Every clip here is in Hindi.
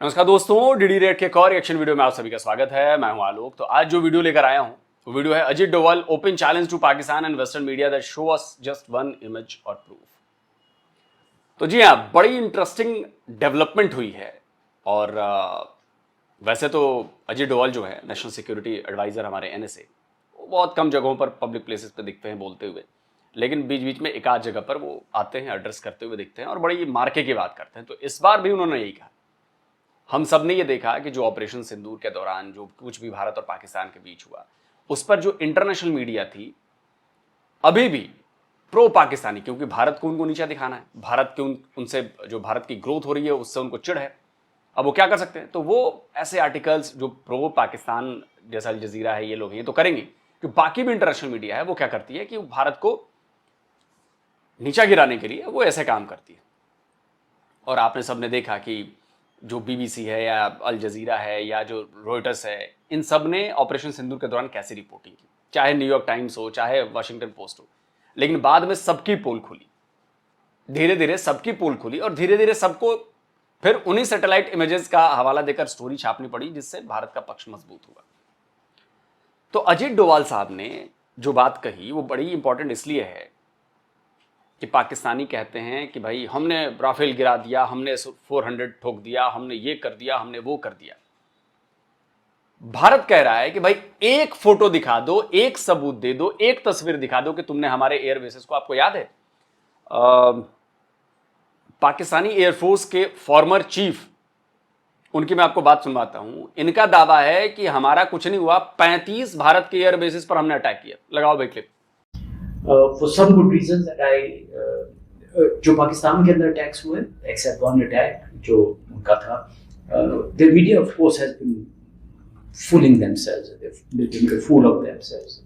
नमस्कार दोस्तों, डीडी रेड के एक और रिएक्शन वीडियो में आप सभी का स्वागत है। मैं हूं आलोक। तो आज जो वीडियो लेकर आया हूं वो वीडियो है Ajit Doval open challenge to Pakistan and western media that show us just one image और प्रूफ। तो जी हाँ, बड़ी इंटरेस्टिंग डेवलपमेंट हुई है। और वैसे तो अजीत डोभाल जो है नेशनल सिक्योरिटी एडवाइजर हमारे एनएसए, वो बहुत कम जगहों पर पब्लिक प्लेसेस पे दिखते हैं बोलते हुए, लेकिन बीच बीच में एक आध जगह पर वो आते हैं, एड्रेस करते हुए दिखते हैं और बड़ी मार्के की बात करते हैं। तो इस बार भी उन्होंने यही कहा। हम सब ने ये देखा कि जो ऑपरेशन सिंदूर के दौरान जो कुछ भी भारत और पाकिस्तान के बीच हुआ, उस पर जो इंटरनेशनल मीडिया थी अभी भी प्रो पाकिस्तानी, क्योंकि भारत को उनको नीचा दिखाना है, भारत के उनसे जो भारत की ग्रोथ हो रही है उससे उनको चिढ़ है। अब वो क्या कर सकते हैं? तो वो ऐसे आर्टिकल्स जो प्रो पाकिस्तान जैसा अल जजीरा है, ये लोग ये तो करेंगे कि बाकी भी इंटरनेशनल मीडिया है वो क्या करती है कि भारत को नीचा गिराने के लिए वो ऐसे काम करती है। और आपने सबने देखा कि जो बीबीसी है या अल जजीरा है या जो रॉयटर्स है, इन सब ने ऑपरेशन सिंदूर के दौरान कैसी रिपोर्टिंग की, चाहे न्यूयॉर्क टाइम्स हो चाहे वाशिंगटन पोस्ट हो। लेकिन बाद में सबकी पोल खुली, धीरे धीरे सबकी पोल खुली और धीरे धीरे सबको फिर उन्हीं सैटेलाइट इमेजेस का हवाला देकर स्टोरी छापनी पड़ी, जिससे भारत का पक्ष मजबूत हुआ। तो अजीत डोभाल साहब ने जो बात कही वो बड़ी इंपॉर्टेंट इसलिए है कि पाकिस्तानी कहते हैं कि भाई हमने राफेल गिरा दिया, हमने 400 ठोक दिया, हमने ये कर दिया, हमने वो कर दिया। भारत कह रहा है कि भाई एक फोटो दिखा दो, एक सबूत दे दो, एक तस्वीर दिखा दो कि तुमने हमारे एयर बेसिस को, आपको याद है पाकिस्तानी एयरफोर्स के फॉर्मर चीफ, उनकी मैं आपको बात सुनवाता हूं। इनका दावा है कि हमारा कुछ नहीं हुआ, 35 भारत के एयर बेसिस पर हमने अटैक किया। लगाओ भाई clip. For some good reasons that जो पाकिस्तान के अंदर अटैक्स हुए, एक्सेप्ट वन अटैक जो उनका था, the media of course has been fooling themselves, they've been a fool of themselves.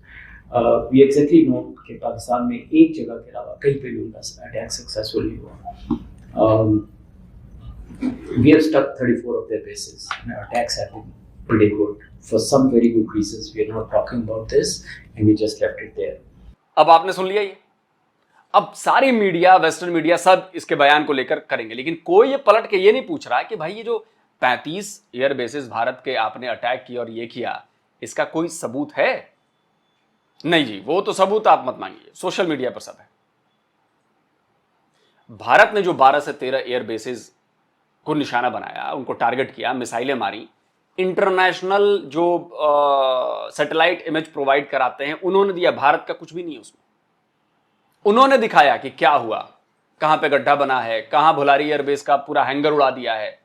We exactly know कि पाकिस्तान में एक जगह के अलावा कहीं पे भी उनका अटैक सक्सेसफुल हुआ। We have struck 34 of their bases and our attacks have been pretty good for some very good reasons. We are not talking about this and we just left it there. अब आपने सुन लिया ये। अब सारी मीडिया, वेस्टर्न मीडिया सब इसके बयान को लेकर करेंगे, लेकिन कोई ये पलट के ये नहीं पूछ रहा कि भाई ये जो 35 एयर बेसिस भारत के आपने अटैक किया और ये किया, इसका कोई सबूत है? नहीं जी, वो तो सबूत आप मत मांगिए, सोशल मीडिया पर सब है। भारत ने जो 12 से 13 एयर बेसिस को निशाना बनाया, उनको टारगेट किया, मिसाइलें मारी, इंटरनेशनल जो सैटेलाइट इमेज प्रोवाइड कराते हैं उन्होंने दिया, भारत का कुछ भी नहीं है उसमें। उन्होंने दिखाया कि क्या हुआ, कहां पे गड्ढा बना है, कहां भुलारी एयरबेस का पूरा हैंगर उड़ा दिया है।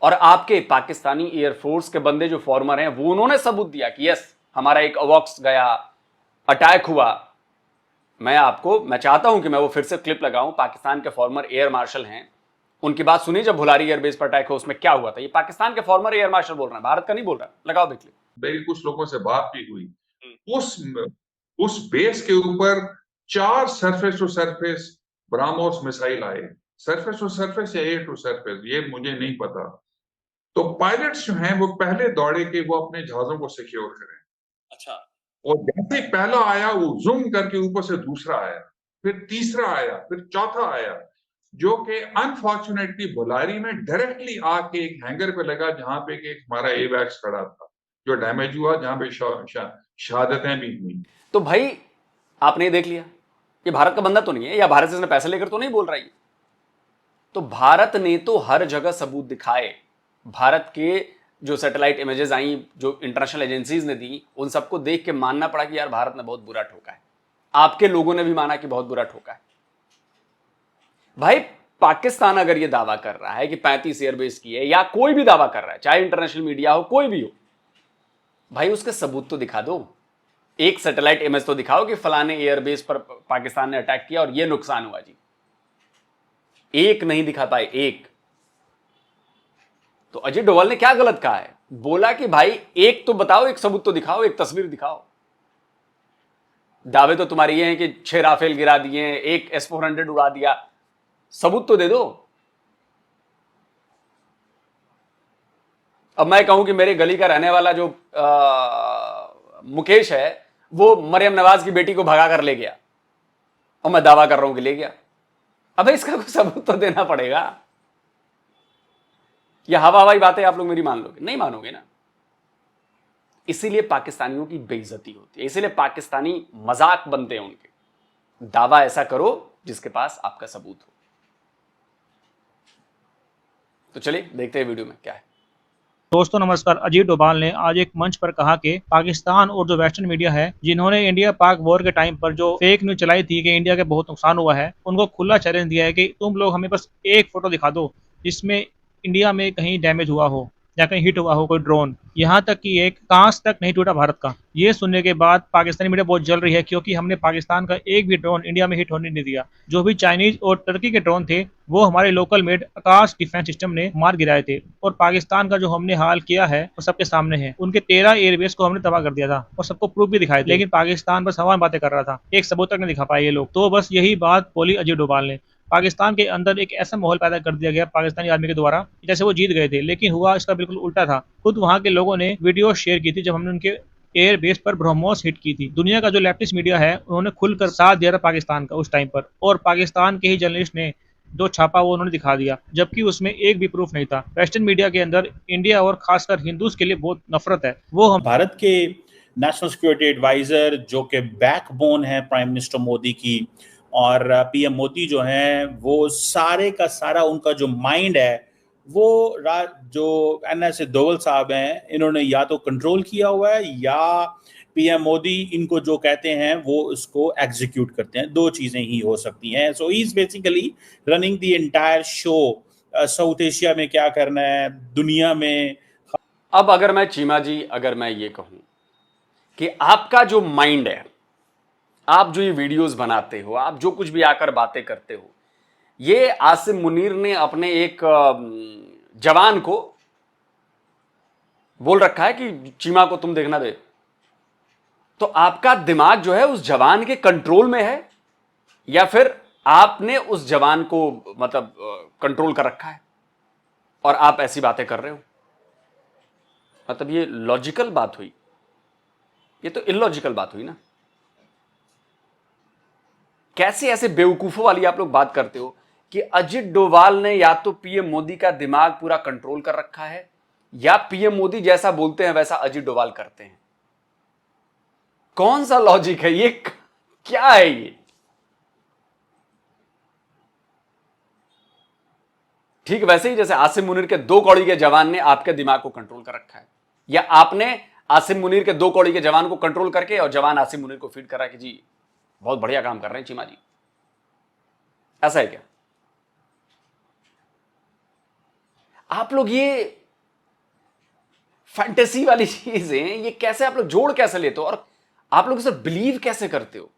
और आपके पाकिस्तानी एयरफोर्स के बंदे जो फॉर्मर हैं वो उन्होंने सबूत दिया कि यस हमारा एक अवॉक्स गया, अटैक हुआ। मैं चाहता हूं कि मैं वो फिर से क्लिप लगाऊं। पाकिस्तान के फॉर्मर एयर मार्शल हैं, उनकी बात सुनिए। जब भुलारी एयरबेस पर अटैक हो उसमें क्या हुआ था, ये पाकिस्तान के फॉर्मर एयर मार्शल बोल रहे हैं, भारत का नहीं बोल रहा। लगाओ देखिए। मेरी कुछ लोगों से बात भी हुई, उस बेस के ऊपर 4 surface to surface BrahMos missile आए। सरफेस टू सरफेस या एयर टू सरफेस ये मुझे नहीं पता। तो पायलट्स जो हैं वो पहले दौड़े कि वो अपने जहाजों को सिक्योर करें। अच्छा। और जैसे पहला आया वो जूम करके ऊपर से दूसरा आया, फिर तीसरा आया, फिर चौथा आया, जो कि अनफॉर्चुनेटली बुलारी में डायरेक्टली आके एक हैंगर पे लगा जहां पे एक हमारा एवैक्स खड़ा था जो डैमेज हुआ, जहां पे शहादतें भी हुई। तो भाई आपने देख लिया, ये भारत का बंदा तो नहीं है, या भारत से इसने पैसे लेकर तो नहीं बोल रहा है। तो भारत ने तो हर जगह सबूत दिखाए। भारत के जो सैटेलाइट इमेजेस आई, जो इंटरनेशनल एजेंसीज ने दी, उन सबको देख के मानना पड़ा कि यार भारत ने बहुत बुरा ठोका है। आपके लोगों ने भी माना कि बहुत बुरा ठोका है। भाई पाकिस्तान अगर ये दावा कर रहा है कि 35 एयरबेस की है, या कोई भी दावा कर रहा है, चाहे इंटरनेशनल मीडिया हो कोई भी हो, भाई उसके सबूत तो दिखा दो। एक सैटेलाइट इमेज तो दिखाओ कि फलाने एयरबेस पर पाकिस्तान ने अटैक किया और ये नुकसान हुआ जी। एक नहीं दिखा पाए, एक। तो अजय डोभाल ने क्या गलत कहा है? बोला कि भाई एक तो बताओ, एक सबूत तो दिखाओ, एक तस्वीर दिखाओ। दावे तो तुम्हारे ये हैं कि 6 राफेल गिरा दिए, एक S-400 उड़ा दिया, सबूत तो दे दो। अब मैं कहूं कि मेरे गली का रहने वाला जो मुकेश है वो मरियम नवाज की बेटी को भगा कर ले गया, और मैं दावा कर रहा हूं कि ले गया। अबे इसका कोई सबूत तो देना पड़ेगा। या हवा हवाई बातें आप लोग मेरी मान लोगे? नहीं मानोगे ना। इसीलिए पाकिस्तानियों की बेइज्जती होती है, इसीलिए पाकिस्तानी मजाक बनते हैं उनके। दावा ऐसा करो जिसके पास आपका सबूत हो। तो चलिए देखते हैं वीडियो में क्या है। दोस्तों नमस्कार। अजीत डोभाल ने आज एक मंच पर कहा कि पाकिस्तान और जो वेस्टर्न मीडिया है, जिन्होंने इंडिया पाक वॉर के टाइम पर जो फेक न्यूज चलाई थी कि इंडिया के बहुत नुकसान हुआ है, उनको खुला चैलेंज दिया है कि तुम लोग हमें बस एक फोटो दिखा दो जिसमें इंडिया में कहीं डैमेज हुआ हो या कहीं हिट हुआ हो कोई ड्रोन। यहाँ तक कि एक कांच तक नहीं टूटा भारत का। ये सुनने के बाद पाकिस्तानी मीडिया बहुत जल रही है, क्योंकि हमने पाकिस्तान का एक भी ड्रोन इंडिया में हिट होने नहीं दिया। जो भी चाइनीज और टर्की के ड्रोन थे वो हमारे लोकल मेड आकाश डिफेंस सिस्टम ने मार गिराए थे। और पाकिस्तान का जो हमने हाल किया है वो सबके सामने है। उनके 13 एयरबेस को हमने तबाह कर दिया था और सबको प्रूफ भी दिखाए थे, लेकिन पाकिस्तान बस हवा में बातें कर रहा था, एक सबूत तक नहीं दिखा पाए ये लोग। तो बस यही बात बोली अजय डोभाल ने। पाकिस्तान के अंदर एक ऐसा माहौल पैदा कर दिया गया पाकिस्तानी आर्मी के द्वारा, जैसे वो जीत गए थे, लेकिन हुआ इसका बिल्कुल उल्टा था। खुद वहां के लोगों ने वीडियो शेयर की थी जब हमने उनके एयर बेस पर ब्रह्मोस हिट की थी। दुनिया का जो लेफ्टिस्ट मीडिया है उन्होंने खुलकर साथ दिया था पाकिस्तान का उस टाइम पर, और पाकिस्तान के ही जर्नलिस्ट ने जो छापा वो उन्होंने दिखा दिया, जबकि उसमें एक भी प्रूफ नहीं था। वेस्टर्न मीडिया के अंदर इंडिया और खासकर हिंदूज के लिए बहुत नफरत है। वो हम भारत के नेशनल सिक्योरिटी एडवाइजर जो कि बैकबोन है प्राइम मिनिस्टर मोदी की, और पीएम मोदी जो हैं वो सारे का सारा उनका जो माइंड है वो जो एनएस दोवल साहब हैं इन्होंने या तो कंट्रोल किया हुआ है या पीएम मोदी इनको जो कहते हैं वो इसको एग्जीक्यूट करते हैं। दो चीजें ही हो सकती हैं। So he is basically running the entire show. South Asia में क्या करना है, दुनिया में। अब अगर मैं चीमा जी, अगर मैं ये कहूं कि आपका जो माइंड है, आप जो ये वीडियोस बनाते हो, आप जो कुछ भी आकर बातें करते हो, ये आसिम मुनीर ने अपने एक जवान को बोल रखा है कि चीमा को तुम देखना दे, तो आपका दिमाग जो है उस जवान के कंट्रोल में है या फिर आपने उस जवान को मतलब कंट्रोल कर रखा है और आप ऐसी बातें कर रहे हो? मतलब ये लॉजिकल बात हुई? ये तो इलॉजिकल बात हुई ना। कैसे ऐसे बेवकूफों वाली आप लोग बात करते हो कि अजित डोभाल ने या तो पीएम मोदी का दिमाग पूरा कंट्रोल कर रखा है या पीएम मोदी जैसा बोलते हैं वैसा अजित डोभाल करते हैं। कौन सा लॉजिक है ये? क्या है ये? ठीक वैसे ही जैसे आसिम मुनीर के 2 कौड़ी के जवान ने आपके दिमाग को कंट्रोल कर रखा है, या आपने आसिम मुनीर के 2 कौड़ी के जवान को कंट्रोल करके और जवान आसिम मुनीर को फीड कर रहा है कि जी बहुत बढ़िया काम कर रहे हैं चीमा जी। ऐसा है क्या? आप लोग ये फैंटेसी वाली चीजें ये कैसे आप लोग जोड़ कैसे लेते हो और आप लोग इसे बिलीव कैसे करते हो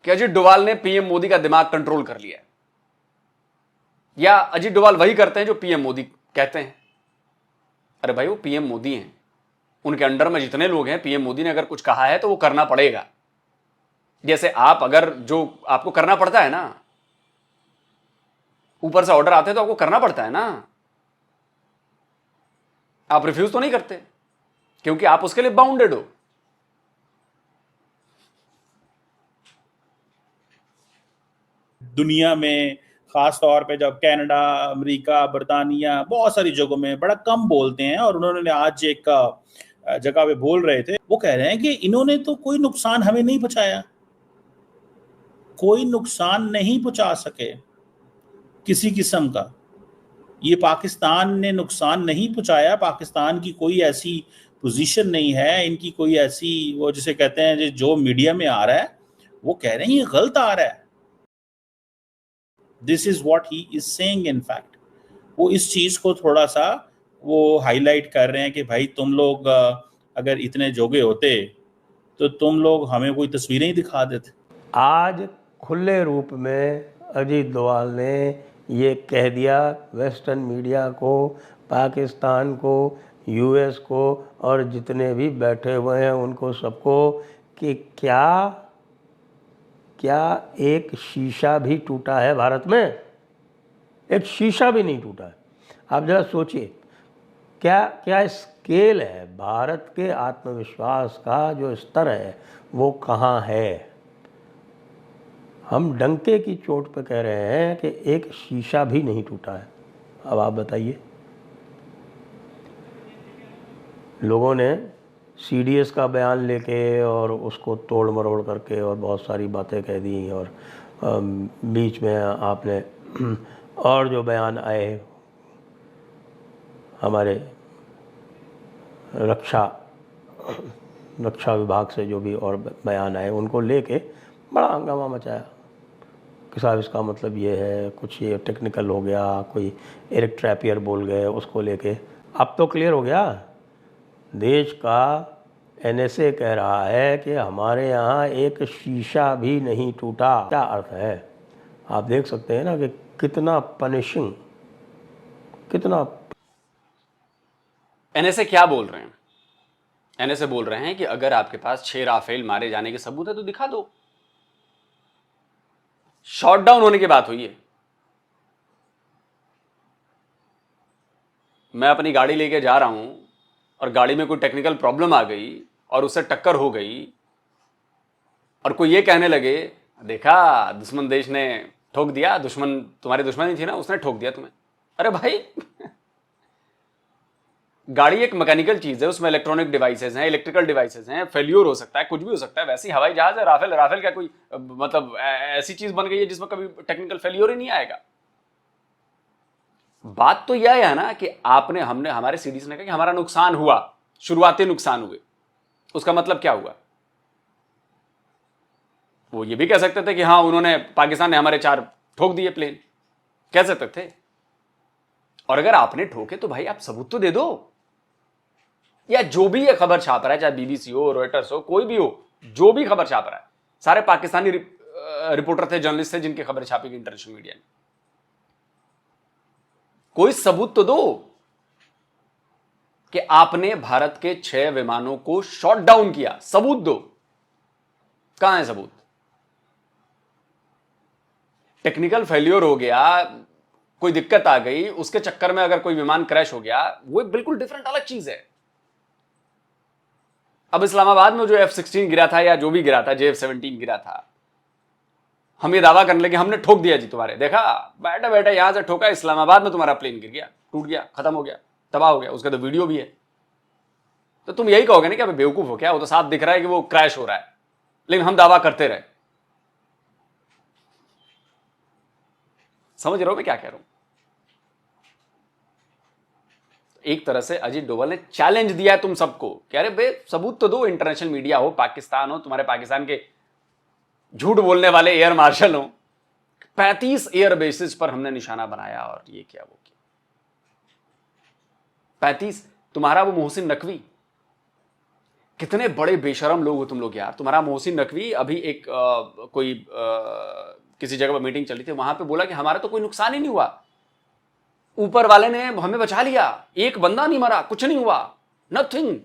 कि अजित डोभाल ने पीएम मोदी का दिमाग कंट्रोल कर लिया है? या अजित डोभाल वही करते हैं जो पीएम मोदी कहते हैं? अरे भाई वो पीएम मोदी हैं, उनके अंडर में जितने लोग हैं, पीएम मोदी ने अगर कुछ कहा है तो वो करना पड़ेगा। जैसे आप अगर जो आपको करना पड़ता है ना, ऊपर से ऑर्डर आते हैं तो आपको करना पड़ता है ना, आप रिफ्यूज तो नहीं करते क्योंकि आप उसके लिए बाउंडेड हो। दुनिया में खास तौर पे जब कनाडा, अमेरिका, बर्तानिया, बहुत सारी जगहों में बड़ा कम बोलते हैं, और उन्होंने आज एक जगह पे बोल रहे थे, वो कह रहे हैं कि इन्होंने तो कोई नुकसान हमें नहीं पहुंचाया, कोई नुकसान नहीं पहुंचा सके किसी किस्म का। ये पाकिस्तान ने नुकसान नहीं पहुंचाया, पाकिस्तान की कोई ऐसी पोजीशन नहीं है, इनकी कोई ऐसी वो जिसे कहते हैं जो मीडिया में आ रहा है वो कह रहे हैं ये गलत आ रहा है। This is what he is saying. In fact वो इस चीज को थोड़ा सा वो हाईलाइट कर रहे हैं कि भाई तुम लोग अगर इतने जोगे होते तो तुम लोग हमें कोई तस्वीरें ही दिखा देते। आज खुले रूप में अजीत डोभाल ने ये कह दिया वेस्टर्न मीडिया को, पाकिस्तान को, यूएस को और जितने भी बैठे हुए हैं उनको सबको कि क्या एक शीशा भी टूटा है भारत में? एक शीशा भी नहीं टूटा है। आप जरा सोचिए क्या स्केल है, भारत के आत्मविश्वास का जो स्तर है वो कहाँ है। हम डंके की चोट पे कह रहे हैं कि एक शीशा भी नहीं टूटा है। अब आप बताइए, लोगों ने CDS का बयान लेके और उसको तोड़ मरोड़ करके और बहुत सारी बातें कह दी, और बीच में आपने और जो बयान आए हमारे रक्षा विभाग से, जो भी और बयान आए उनको लेके बड़ा हंगामा मचाया कि साहब इसका मतलब ये है, कुछ ये टेक्निकल हो गया, कोई एरिक ट्रैपियर बोल गए उसको लेके। अब तो क्लियर हो गया, देश का NSA कह रहा है कि हमारे यहाँ एक शीशा भी नहीं टूटा। क्या अर्थ है? आप देख सकते हैं ना कि कितना पनिशिंग, कितना। NSA क्या बोल रहे हैं? NSA बोल रहे हैं कि अगर आपके पास 6 राफेल मारे जाने के सबूत है तो दिखा दो। शॉट डाउन होने की बात हुई है। मैं अपनी गाड़ी लेके जा रहा हूं और गाड़ी में कोई टेक्निकल प्रॉब्लम आ गई और उससे टक्कर हो गई और कोई ये कहने लगे, देखा दुश्मन देश ने ठोक दिया, दुश्मन तुम्हारी दुश्मनी थी ना, उसने ठोक दिया तुम्हें। अरे भाई गाड़ी एक मैकेनिकल चीज है, उसमें इलेक्ट्रॉनिक डिवाइसेस हैं, इलेक्ट्रिकल डिवाइसेस हैं, फेल्योर हो सकता है, कुछ भी हो सकता है। वैसे ही हवाई जहाज है, राफेल क्या कोई मतलब ऐसी चीज बन गई है जिसमें कभी टेक्निकल फेल्योर ही नहीं आएगा। बात तो यह है ना कि हमने हमारे CDS ने कहा कि हमारा नुकसान हुआ, शुरुआती नुकसान हुए। उसका मतलब क्या हुआ? वो ये भी कह सकते थे कि हाँ उन्होंने, पाकिस्तान ने हमारे 4 ठोक दिए प्लेन, कह सकते थे। और अगर आपने ठोके तो भाई आप सबूत तो दे दो। या जो भी ये खबर छाप रहा है, चाहे BBC हो, रॉयटर्स हो, कोई भी हो, जो भी खबर छाप रहा है, सारे पाकिस्तानी रिपोर्टर थे, जर्नलिस्ट थे जिनकी खबर छापी गई इंटरनेशनल मीडिया में। कोई सबूत तो दो कि आपने भारत के 6 विमानों को शॉट डाउन किया। सबूत दो। कहां है सबूत? टेक्निकल फेल्योर हो गया, कोई दिक्कत आ गई, उसके चक्कर में अगर कोई विमान क्रैश हो गया, वो बिल्कुल डिफरेंट अलग चीज है। अब इस्लामाबाद में जो F-16 गिरा था या जो भी गिरा था, JF-17 गिरा था, हम ये दावा करने लगे हमने ठोक दिया जी तुम्हारे, देखा बैठा बैठा यहां से ठोका, इस्लामाबाद में तुम्हारा प्लेन गिर गया, टूट गया, खत्म हो गया, तबाह हो गया, उसका तो वीडियो भी है। तो तुम यही कहोगे ना कि अबे बेवकूफ हो क्या, वो तो साफ दिख रहा है कि वो क्रैश हो रहा है, लेकिन हम दावा करते रहे। समझ रहे हो मैं क्या कह रहा हूं? एक तरह से अजीत डोभाल ने चैलेंज दिया है तुम सबको कि अरे बे सबूत तो दो। इंटरनेशनल मीडिया हो, पाकिस्तान हो, तुम्हारे पाकिस्तान के झूठ बोलने वाले एयर मार्शल हो, 35 एयर बेसिस पर हमने निशाना बनाया और ये क्या वो क्या। 35। तुम्हारा वो मोहसिन नकवी, कितने बड़े बेशरम लोग हो तुम लोग यार। तुम्हारा मोहसिन नकवी अभी एक किसी जगह पर मीटिंग चली थी, वहां पे बोला कि हमारा तो कोई नुकसान ही नहीं हुआ, ऊपर वाले ने हमें बचा लिया, एक बंदा नहीं मरा, कुछ नहीं हुआ, नथिंग।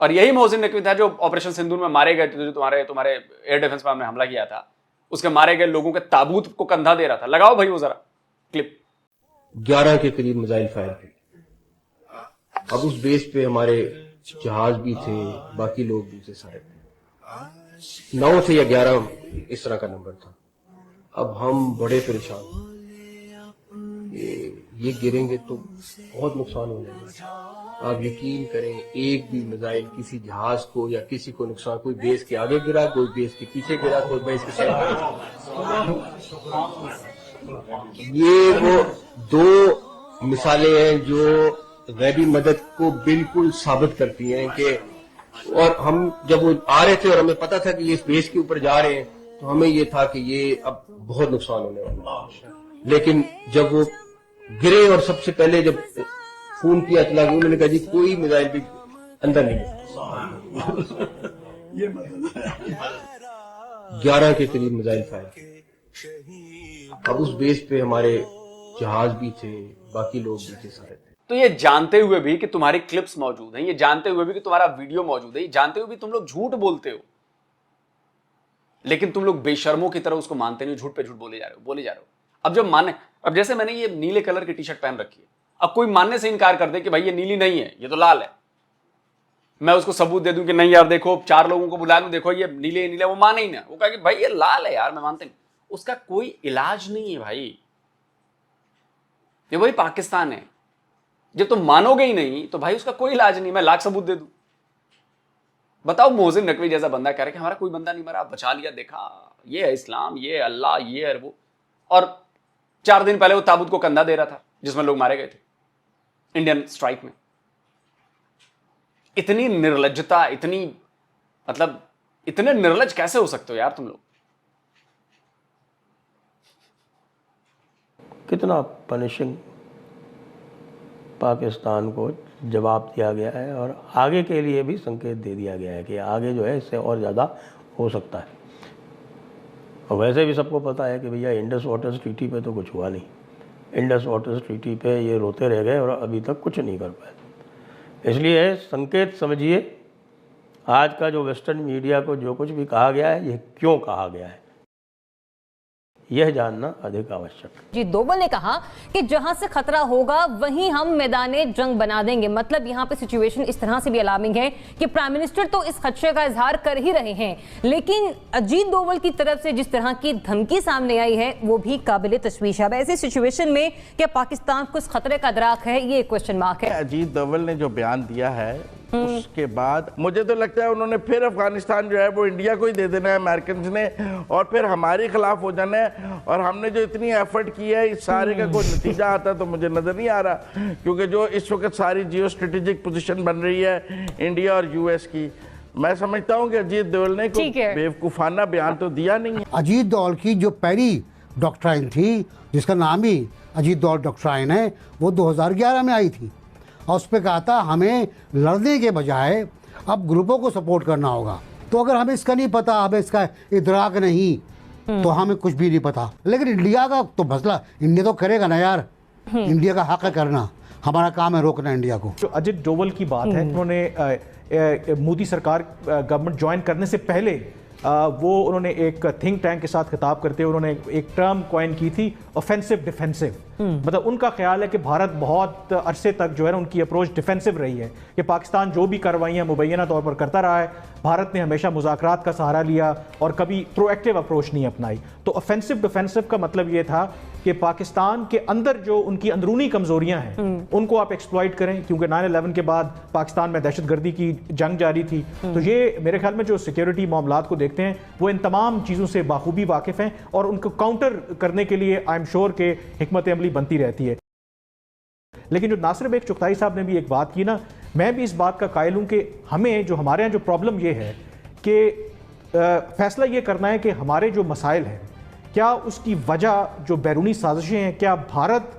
और यही मोहसिन नकवी था जो ऑपरेशन सिंदूर में मारे गए थे, जो तुम्हारे एयर डिफेंस पर हमने हमला किया था, उसके मारे गए लोगों के ताबूत को कंधा दे रहा था। लगाओ भाई वो जरा क्लिप। 11 के करीब मिसाइल फायर किए। अब उस बेस पे हमारे जहाज भी थे, बाकी लोग भी थे, सारे 9 थे या 11 इस तरह का नंबर था। अब हम बड़े परेशान, ये गिरेंगे तो बहुत नुकसान हो जाएगा। आप यकीन करें, एक भी मिसाइल किसी जहाज को या किसी को नुकसान, कोई बेस के आगे गिरा, कोई बेस के पीछे गिरा, कोई बेस के साइड। ये वो 2 मिसालें हैं जो गैबी मदद को बिल्कुल साबित करती हैं कि, और हम जब वो आ रहे थे और हमें पता था कि ये इस बेस के ऊपर जा रहे हैं, तो हमें ये था कि ये अब बहुत नुकसान होने वाला है। लेकिन जब वो गिरे और सबसे पहले जब फोन किया इतला, उन्होंने कहा जी कोई मिसाइल भी अंदर नहीं है। 11 के करीब मिसाइल फायर किए। अब उस बेस पे हमारे जहाज भी थे, बाकी लोग भी थे, सारे थे। तो ये जानते हुए भी कि तुम्हारी क्लिप्स मौजूद हैं, ये जानते हुए भी कि तुम्हारा वीडियो मौजूद है, ये जानते हुए भी तुम लोग झूठ बोलते हो, लेकिन तुम लोग बेशर्मों की तरह उसको मानते नहीं, झूठ पे झूठ बोले जा रहे हो। अब जब माने, अब जैसे मैंने ये नीले कलर की टी शर्ट पहन रखी है, अब कोई मानने से इनकार कर दे कि भाई ये नीली नहीं है, ये तो लाल है, मैं उसको सबूत दे दूं कि नहीं यार देखो 4 लोगों को बुला लूं, देखो ये नीले नीले, वो माने ही ना, वो कहा कि भाई ये लाल है यार, मैं मानते नहीं। उसका कोई इलाज नहीं है भाई, ये वही पाकिस्तान है। जब तुम मानोगे ही नहीं तो भाई उसका कोई इलाज नहीं, मैं लाख सबूत दे दूं। बताओ मोहसिन नकवी जैसा बंदा कह रहा है कि हमारा कोई बंदा नहीं मरा, बचा लिया, देखा ये है इस्लाम, ये है अल्लाह, ये है वो। और 4 दिन पहले वो ताबूत को कंधा दे रहा था जिसमें लोग मारे गए थे इंडियन स्ट्राइक में। इतनी निर्लज्जता, इतनी मतलब इतने निर्लज कैसे हो सकते हो यार तुम लोग? कितना पनिशिंग पाकिस्तान को जवाब दिया गया है, और आगे के लिए भी संकेत दे दिया गया है कि आगे जो है इससे और ज़्यादा हो सकता है। और वैसे भी सबको पता है कि भैया इंडस वाटर ट्रीटी पे तो कुछ हुआ नहीं, इंडस वाटर ट्रीटी पे ये रोते रह गए और अभी तक कुछ नहीं कर पाए। इसलिए संकेत समझिए, आज का जो वेस्टर्न मीडिया को जो कुछ भी कहा गया है, ये क्यों कहा गया है, यह जानना अधिक आवश्यक है। अजीत डोभाल ने कहा कि जहां से खतरा होगा वहीं हम मैदाने जंग बना देंगे। मतलब यहां पे सिचुएशन इस तरह से भी अलार्मिंग है कि प्राइम मिनिस्टर तो इस खदशे का इजहार कर ही रहे हैं, लेकिन अजीत डोभाल की तरफ से जिस तरह की धमकी सामने आई है वो भी काबिल तशवीश है। अब ऐसी सिचुएशन में क्या पाकिस्तान को इस खतरे का अदराक है, ये क्वेश्चन मार्क है। अजीत डोभाल ने जो बयान दिया है उसके बाद मुझे तो लगता है उन्होंने फिर अफगानिस्तान जो है वो इंडिया को ही दे देना है, अमेरिकन ने, और फिर हमारे खिलाफ हो जाना है। और हमने जो इतनी एफर्ट की है, इस सारे का कोई नतीजा आता तो मुझे नजर नहीं आ रहा, क्योंकि जो इस वक्त सारी जियो स्ट्रेटेजिक पोजीशन बन रही है इंडिया और यूएस की, मैं समझता हूँ कि अजीत डोभाल ने कोई बेवकूफाना बयान तो दिया नहीं है। अजीत डोभाल की जो पहली डॉक्ट्राइन थी, जिसका नाम ही अजीत डोभाल डॉक्ट्राइन है, वो 2011 में आई थी, और उस पर कहा था हमें लड़ने के बजाय अब ग्रुपों को सपोर्ट करना होगा। तो अगर हमें इसका नहीं पता, हमें इसका इदराक नहीं, तो हमें कुछ भी नहीं पता। लेकिन इंडिया का तो मसला इंडिया तो करेगा ना यार, इंडिया का हक है करना, हमारा काम है रोकना इंडिया को। जो अजीत डोभाल की बात है, उन्होंने मोदी सरकार गवर्नमेंट ज्वाइन करने से पहले वो उन्होंने एक थिंक टैंक के साथ खिताब करते हुए उन्होंने एक टर्म कॉइन की थी, ऑफेंसिव डिफेंसिव। मतलब उनका ख्याल है कि भारत बहुत अरसे तक जो है ना उनकी अप्रोच डिफेंसिव रही है कि पाकिस्तान जो भी कार्रवाइयाँ मुबैना तौर पर करता रहा है, भारत ने हमेशा मुज़ाकरात का सहारा लिया और कभी प्रोएक्टिव अप्रोच नहीं अपनाई। तो ऑफेंसिव डिफेंसिव का मतलब ये था कि पाकिस्तान के अंदर जो उनकी अंदरूनी कमजोरियां हैं उनको आप एक्सप्लॉइट करें, क्योंकि 9/11 के बाद पाकिस्तान में दहशतगर्दी की जंग जारी थी। तो ये मेरे ख्याल में जो सिक्योरिटी मामलात को देखते हैं वो इन तमाम चीज़ों से बाखूबी वाकिफ़ हैं और उनको काउंटर करने के लिए आई एम श्योर के हिकमत अमली बनती रहती है। लेकिन जो नासिर बेग चुगताई साहब ने भी एक बात की ना, मैं भी इस बात का कायल हूँ कि हमें जो हमारे यहाँ जो प्रॉब्लम ये है कि फैसला ये करना है कि हमारे जो मसाइल हैं, क्या उसकी वजह जो बैरूनी साजिशें हैं, क्या भारत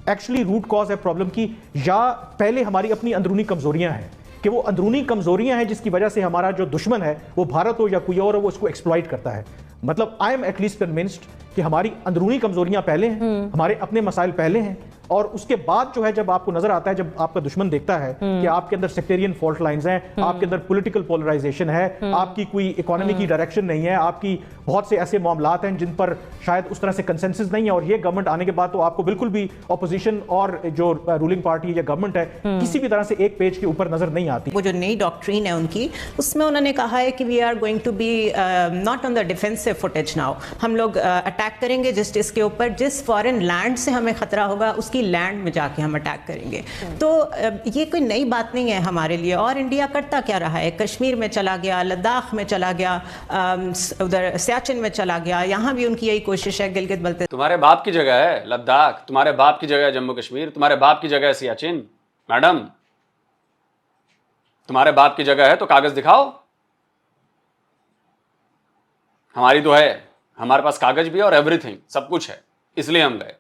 एक्चुअली रूट कॉज है प्रॉब्लम की, या पहले हमारी अपनी अंदरूनी कमजोरियां हैं कि वो अंदरूनी कमजोरियां हैं जिसकी वजह से हमारा जो दुश्मन है वो भारत हो या कोई और हो, वो इसको एक्सप्लॉइट करता है। मतलब आई एम एटलीस्ट कन्विंस्ड कि हमारी अंदरूनी कमजोरियां पहले हैं, हमारे अपने मसाइल पहले हैं, और उसके बाद जो है जब आपको नजर आता है, जब आपका दुश्मन देखता है कि आपके अंदर सेक्टेरियन फॉल्ट लाइंस हैं, आपके अंदर पॉलिटिकल पोलराइजेशन है, आपकी कोई इकोनॉमी की डायरेक्शन नहीं है, आपकी बहुत से ऐसे मामलात हैं जिन पर शायद उस तरह से कंसेंसस नहीं है, और ये गवर्नमेंट आने के बाद तो आपको बिल्कुल भी ऑपोजिशन और जो रूलिंग पार्टी या गवर्नमेंट है किसी भी तरह से एक पेज के ऊपर नजर नहीं आती। वो जो नई डॉक्ट्रीन है उनकी, उसमें उन्होंने कहा है कि we are going to be not on the defensive footage now, हम लोग अटैक करेंगे जस्टिस के ऊपर, जिस फॉरेन लैंड से हमें खतरा होगा उसकी लैंड में जाके हम अटैक करेंगे। तो ये कोई नई बात नहीं है हमारे लिए। और इंडिया करता क्या रहा है, कश्मीर में चला गया, लद्दाख में चला गया, उधर सियाचिन में चला गया, यहाँ भी उनकी यही कोशिश है गिलगित बल्तिस्तान। तुम्हारे बाप की जगह है लद्दाख, तुम्हारे बाप की जगह है जम्मू कश्मीर, तुम्हारे बाप की जगह है सियाचिन। मैडम तुम्हारे बाप की जगह है तो कागज दिखाओ। हमारी तो है, हमारे पास कागज भी है और एवरीथिंग, सब कुछ है, इसलिए हम गए।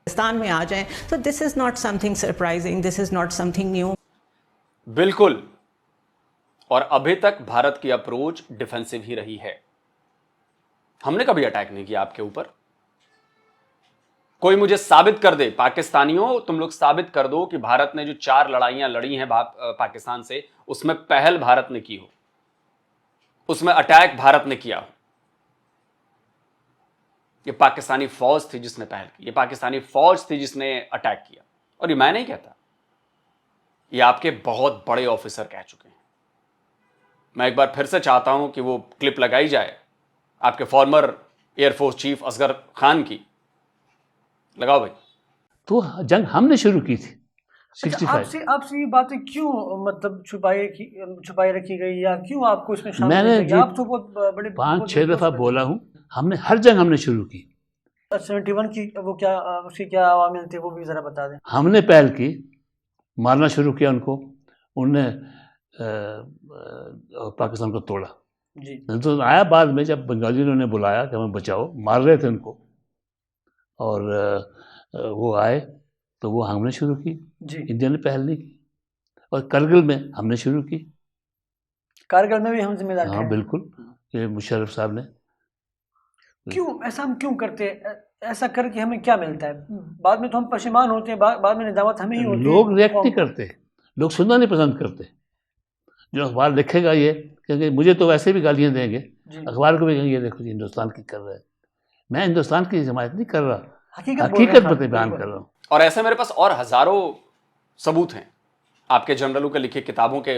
पाकिस्तान में आ जाएं तो this is not something surprising, this is not something new. बिल्कुल। और अभी तक भारत की अप्रोच डिफेंसिव ही रही है। हमने कभी अटैक नहीं किया आपके ऊपर। कोई मुझे साबित कर दे, पाकिस्तानियों तुम लोग साबित कर दो कि भारत ने जो 4 लड़ाइयां लड़ी हैं पाकिस्तान से, उसमें पहल भारत ने की हो, उसमें अटैक भारत ने किया हो। ये पाकिस्तानी फौज थी जिसने पहल की, ये पाकिस्तानी फौज थी जिसने अटैक किया। और ये मैं नहीं कहता, ये आपके बहुत बड़े ऑफिसर कह चुके हैं। मैं एक बार फिर से चाहता हूं कि वो क्लिप लगाई जाए आपके former air force chief Asghar Khan की। लगाओ भाई। तो जंग हमने शुरू की थी 65। आपसे ये बातें क्यों मतलब छुपाई रखी गई, या क्यों आपको इसमें शामिल मैंने किया गया? आप तो बहुत बड़े 5-6 दफा बोला हूं, हमने हर जंग हमने शुरू की। 71 की वो क्या उसकी क्या अवामिल थे, वो भी जरा बता दें। हमने पहल की, मारना शुरू किया उनको, उनने पाकिस्तान को तोड़ा जी। तो आया बाद में, जब बंगालियों ने उन्हें बुलाया कि हमें बचाओ, मार रहे थे उनको, और वो आए तो वो हमने शुरू की जी। इंडिया ने पहल नहीं की। और करगिल में हमने शुरू की। कारगिल में भी हम जिम्मेदार थे। हाँ बिल्कुल, ये मुशर्रफ साहब ने। क्यों ऐसा हम क्यों करते हैं? ऐसा करके हमें क्या मिलता है? बाद में तो हम पशेमान होते हैं, बाद में निदामत हमें ही होती है। लोग रिएक्ट नहीं करते, लोग सुनना नहीं पसंद करते। जो अखबार लिखेगा ये, क्योंकि मुझे तो वैसे भी गालियां देंगे, अखबार को भी कहेंगे देखो जी हिंदुस्तान की कर रहा है। मैं हिंदुस्तान की हिमायत नहीं कर रहा, हकीकत बयान कर रहा हूँ। और ऐसे मेरे पास और हजारों सबूत हैं। आपके जनरलों के लिखे किताबों के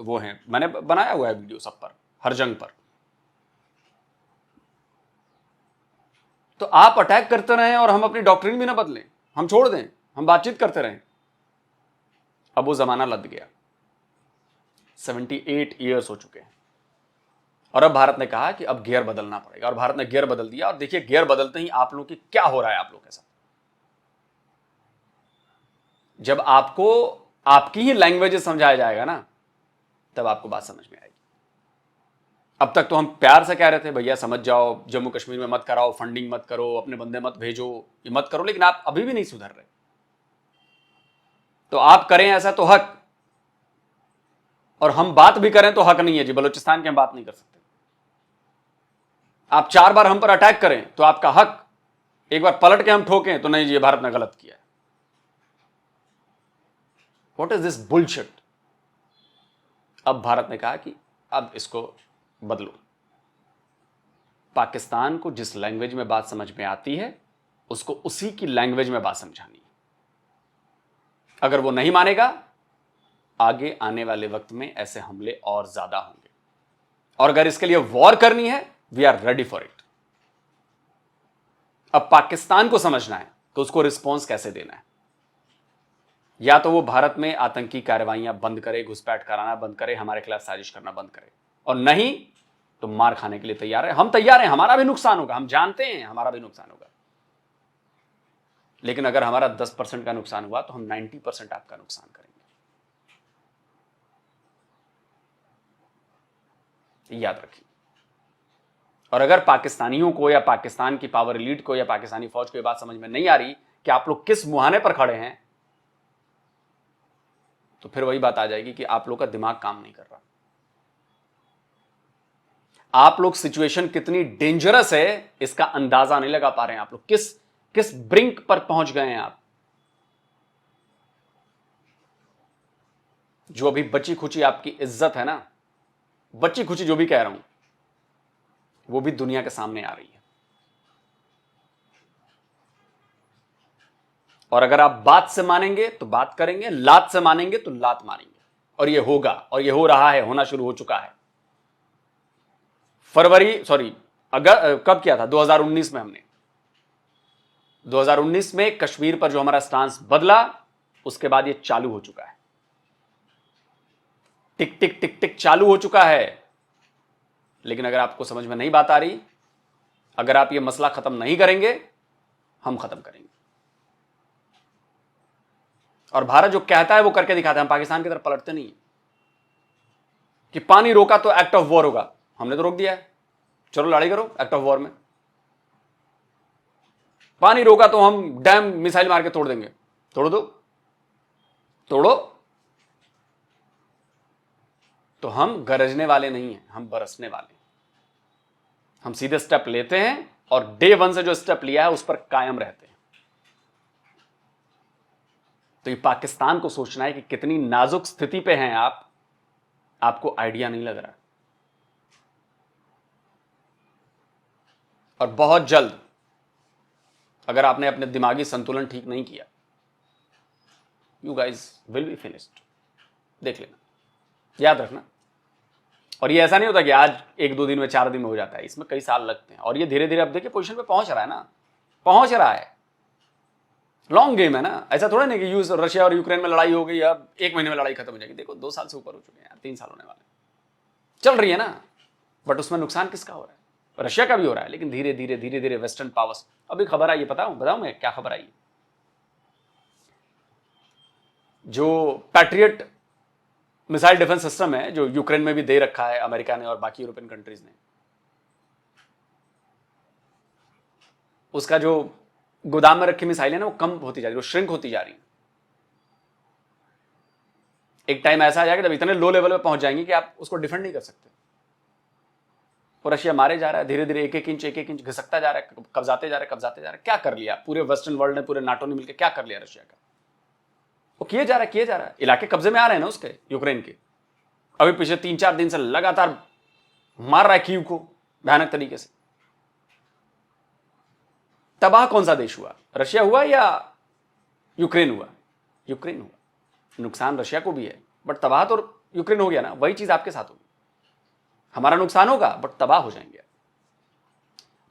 वो हैं, मैंने बनाया हुआ है वीडियो सब पर, हर जंग पर। तो आप अटैक करते रहें और हम अपनी डॉक्ट्रिन भी ना बदलें, हम छोड़ दें, हम बातचीत करते रहें। अब वो जमाना लद गया। 78 ईयर्स हो चुके हैं और अब भारत ने कहा कि अब गियर बदलना पड़ेगा, और भारत ने गियर बदल दिया। और देखिए गियर बदलते ही आप लोगों की क्या हो रहा है आप लोगों के साथ। जब आपको आपकी ही लैंग्वेज समझाया जाएगा ना, तब आपको बात समझ में आएगी। अब तक तो हम प्यार से कह रहे थे भैया समझ जाओ, जम्मू कश्मीर में मत कराओ, फंडिंग मत करो, अपने बंदे मत भेजो, ये मत करो, लेकिन आप अभी भी नहीं सुधर रहे। तो आप करें ऐसा तो हक, और हम बात भी करें तो हक नहीं है जी। बलूचिस्तान की हम बात नहीं कर सकते। आप 4 बार हम पर अटैक करें तो आपका हक, एक बार पलट के हम ठोकें तो नहीं जी ये भारत ने गलत किया है। What is this bullshit. अब भारत ने कहा कि अब इसको बदलो। पाकिस्तान को जिस लैंग्वेज में बात समझ में आती है उसको उसी की लैंग्वेज में बात समझानी है। अगर वो नहीं मानेगा, आगे आने वाले वक्त में ऐसे हमले और ज्यादा होंगे। और अगर इसके लिए वॉर करनी है, we are ready for it. अब पाकिस्तान को समझना है तो उसको रिस्पॉन्स कैसे देना है। या तो वो भारत में आतंकी कार्रवाइयां बंद करे, घुसपैठ कराना बंद करे, हमारे खिलाफ साजिश करना बंद करे, और नहीं तो मार खाने के लिए तैयार है। हम तैयार हैं, हमारा भी नुकसान होगा, हम जानते हैं हमारा भी नुकसान होगा। लेकिन अगर हमारा 10% का नुकसान हुआ तो हम 90% आपका नुकसान करेंगे। याद रखिए। और अगर पाकिस्तानियों को या पाकिस्तान की पावर एलीट को या पाकिस्तानी फौज को यह बात समझ में नहीं आ रही कि आप लोग किस मुहाने पर खड़े हैं, तो फिर वही बात आ जाएगी कि आप लोग का दिमाग काम नहीं कर रहा। आप लोग सिचुएशन कितनी डेंजरस है इसका अंदाजा नहीं लगा पा रहे हैं। आप लोग किस ब्रिंक पर पहुंच गए हैं। आप जो अभी बची खुची आपकी इज्जत है ना, बच्ची खुची जो भी कह रहा हूं, वो भी दुनिया के सामने आ रही है। और अगर आप बात से मानेंगे तो बात करेंगे, लात से मानेंगे तो लात मारेंगे। और ये होगा, और ये हो रहा है, होना शुरू हो चुका है। अगर कब किया था? 2019 में हमने 2019 में कश्मीर पर जो हमारा स्टांस बदला, उसके बाद ये चालू हो चुका है। टिक टिक टिक टिक चालू हो चुका है। लेकिन अगर आपको समझ में नहीं बात आ रही, अगर आप ये मसला खत्म नहीं करेंगे, हम खत्म करेंगे। और भारत जो कहता है वो करके दिखाता है। हम पाकिस्तान की तरफ पलटते नहीं कि पानी रोका तो एक्ट ऑफ वॉर होगा। हमने तो रोक दिया है, चलो लड़ाई करो एक्ट ऑफ वॉर में। पानी रोका तो हम डैम मिसाइल मार के तोड़ देंगे। तोड़ दो, तोड़ो। तो हम गरजने वाले नहीं हैं, हम बरसने वाले हैं। हम सीधे स्टेप लेते हैं और डे 1 से जो स्टेप लिया है उस पर कायम रहते हैं। तो ये पाकिस्तान को सोचना है कि कितनी नाजुक स्थिति पे हैं आप, आपको आइडिया नहीं लग रहा। और बहुत जल्द अगर आपने अपने दिमागी संतुलन ठीक नहीं किया, you guys will be finished. देख लेना, याद रखना। और ये ऐसा नहीं होता कि आज 1-2 दिन में 4 दिन में हो जाता है, इसमें कई साल लगते हैं। और ये धीरे धीरे अब देखिए पोजीशन पे पहुंच रहा है ना, पहुंच रहा है। लॉन्ग गेम है ना, ऐसा थोड़ा नहीं कि रशिया और यूक्रेन में लड़ाई हो गई अब 1 महीने में लड़ाई खत्म हो जाएगी। देखो 2 साल से ऊपर हो चुके हैं, 3 साल होने वाले, चल रही है ना। बट उसमें नुकसान किसका हो रहा है? रशिया का भी हो रहा है, लेकिन धीरे धीरे वेस्टर्न पावर्स। अभी खबर आई है, बताऊं मैं क्या खबर आई है? जो पैट्रियट मिसाइल डिफेंस सिस्टम है जो यूक्रेन में भी दे रखा है अमेरिका ने और बाकी यूरोपियन कंट्रीज ने, उसका जो गोदाम में रखी मिसाइल है ना वो कम होती जा रही है, वो श्रिंक होती जा रही है। एक टाइम ऐसा आ जाएगा जब इतने लो लेवल पे पहुंच जाएंगे कि आप उसको डिफेंड नहीं कर सकते। और रशिया मारे जा रहा है, धीरे धीरे एक एक इंच घिसकता जा रहा है, कब्जाते जा रहा है। क्या कर लिया पूरे वेस्टर्न वर्ल्ड ने, पूरे नाटो ने मिलकर क्या कर लिया रशिया का? वो किए जा रहा है। इलाके कब्जे में आ रहे हैं ना उसके, यूक्रेन के। अभी पिछले 3-4 दिन से लगातार मार रहा है कीव को भयानक तरीके से। तबाह कौन सा देश हुआ? रशिया हुआ या यूक्रेन हुआ? यूक्रेन हुआ। नुकसान रशिया को भी है, बट तबाह तो यूक्रेन हो गया ना। वही चीज आपके साथ होगी, हमारा नुकसान होगा बट तबाह हो जाएंगे।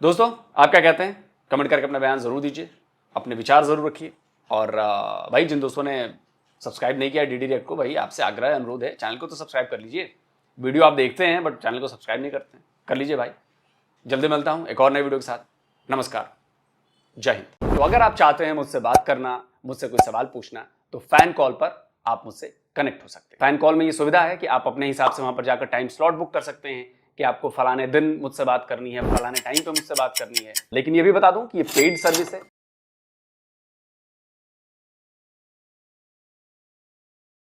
दोस्तों आप क्या कहते हैं? कमेंट करके अपना बयान जरूर दीजिए, अपने विचार जरूर रखिए। और भाई जिन दोस्तों ने सब्सक्राइब नहीं किया डीडी रिएक्ट को, भाई आपसे आग्रह अनुरोध है, चैनल को तो सब्सक्राइब कर लीजिए। वीडियो आप देखते हैं बट चैनल को सब्सक्राइब नहीं करते हैं, कर लीजिए भाई। जल्दी मिलता हूं एक और नए वीडियो के साथ। नमस्कार, जय हिंद। तो अगर आप चाहते हैं मुझसे बात करना, मुझसे कोई सवाल पूछना, तो फैन कॉल पर आप मुझसे कनेक्ट हो सकते हैं। फैन कॉल में ये सुविधा है कि आप अपने हिसाब से वहां पर जाकर टाइम स्लॉट बुक कर सकते हैं कि आपको फलाने दिन मुझसे बात करनी है, फलाने टाइम पे मुझसे बात करनी है। लेकिन ये भी बता दूं कि ये पेड सर्विस है,